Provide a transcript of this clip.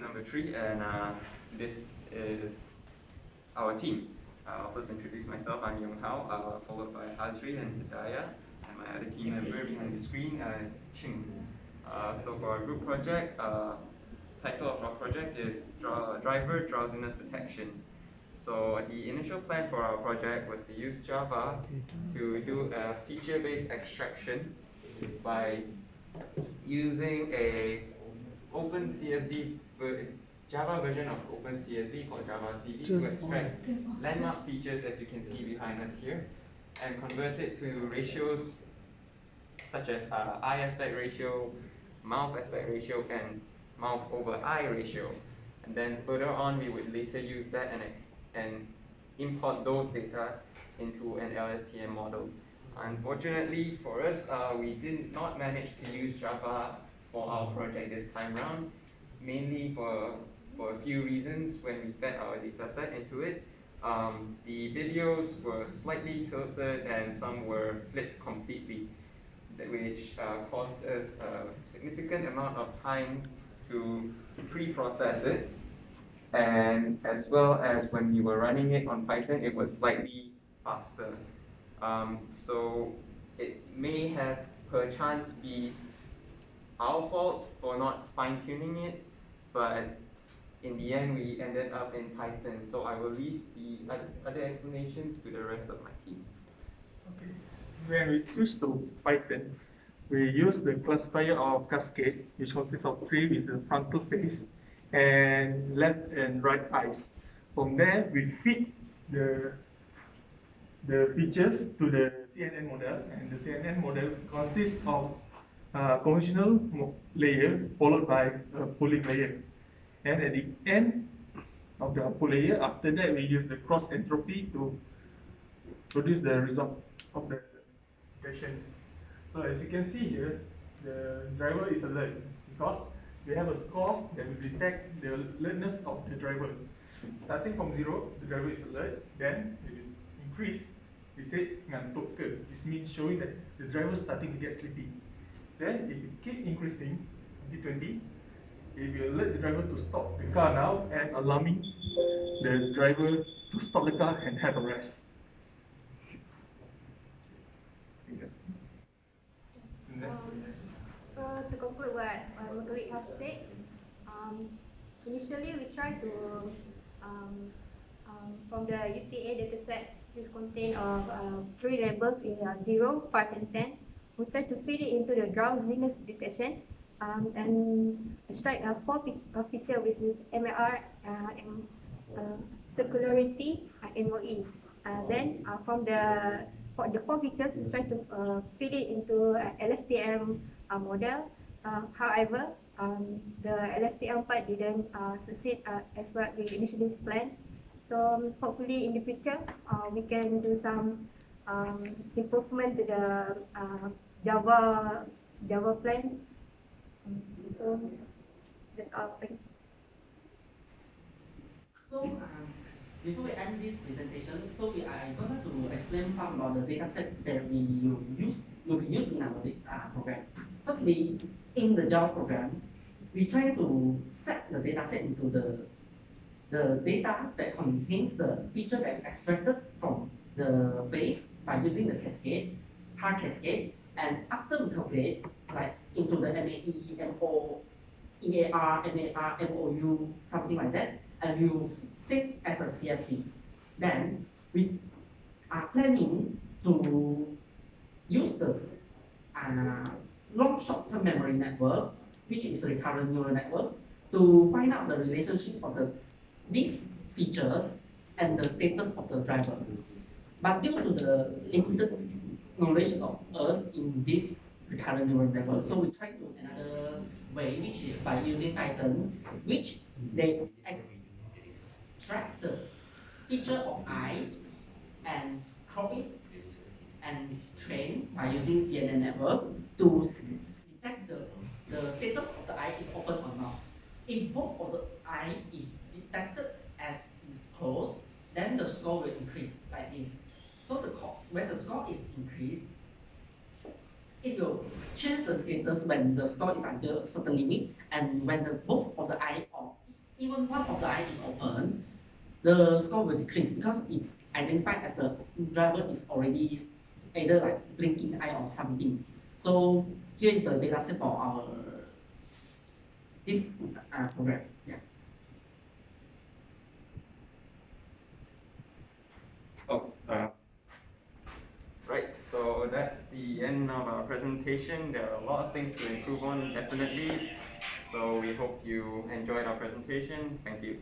number 3, and this is our team. I'll first introduce myself. I'm Yong Hao, followed by Hazri and Hidayah, and my other team member behind the screen, Ching. So for our group project, title of our project is Driver Drowsiness Detection. So the initial plan for our project was to use Java to do a feature-based extraction by using a OpenCSV Java version of OpenCSV called Java CV to extract landmark features, as you can see behind us here, and convert it to ratios such as eye aspect ratio, mouth aspect ratio, and mouth over eye ratio. And then further on, we would later use that and import those data into an LSTM model. Unfortunately for us, we did not manage to use Java for our project this time round, mainly for a few reasons. When we fed our dataset into it, the videos were slightly tilted and some were flipped completely, which caused us a significant amount of time to pre-process it. And as well as when we were running it on Python, it was slightly faster. So it may have perchance be our fault for not fine-tuning it, but in the end we ended up in Python. So I will leave the other explanations to the rest of my team. Okay. When we switch to Python, we use the classifier of cascade, which consists of 3 with the frontal face and left and right eyes. From there, we feed the features to the CNN model, and the CNN model consists of a conventional layer followed by a pooling layer. And at the end of the output layer, after that, we use the cross entropy to produce the result of the detection. So as you can see here, the driver is alert because we have a score that will detect the alertness of the driver. Starting from 0, the driver is alert, then it will increase. We say ngantuk ke. This means showing that the driver is starting to get sleepy. Then if it keep increasing until 20, it will alert the driver to stop the car now and alarming the driver to stop the car and have a rest. So to conclude what my colleague has said, initially we tried to from the UTA datasets which contain of 3 labels in 0, 5, and 10, we try to feed it into the drowsiness detection and extract 4 feature which is MAR, circularity, MOE. Then from the 4 features, we try to feed it into LSTM model. However, the LSTM part didn't succeed as what we initially planned. So hopefully in the future, we can do some improvement to the Java plan. So that's all. Thank you. So before we end this presentation, I going to explain some about the data set that we will be used in our program. Firstly, in the Java program, we try to set the data set into the data that contains the feature that we extracted from the base by using the cascade, hard cascade, and after we calculate, like into the MAE, MO, EAR, MAR, MOU, something like that, and we will save as a CSV. Then we are planning to use this long short-term memory network, which is a recurrent neural network, to find out the relationship of these features and the status of the driver. But due to the limited knowledge of us in this recurrent neural network, so we try to another way, which is by using Python, which they extract the feature of eyes and crop it and train by using CNN network to detect the status of the eye is open or not. If both of the eye is detected as closed, then the score will increase like this. So when the score is increased, it will change the status when the score is under a certain limit, and when both of the eye are the score will decrease because it's identified as the driver is already either like blinking eye or something. So here is the data set for our this program. Yeah. Oh, right. So that's the end of our presentation. There are a lot of things to improve on, definitely. So we hope you enjoyed our presentation. Thank you.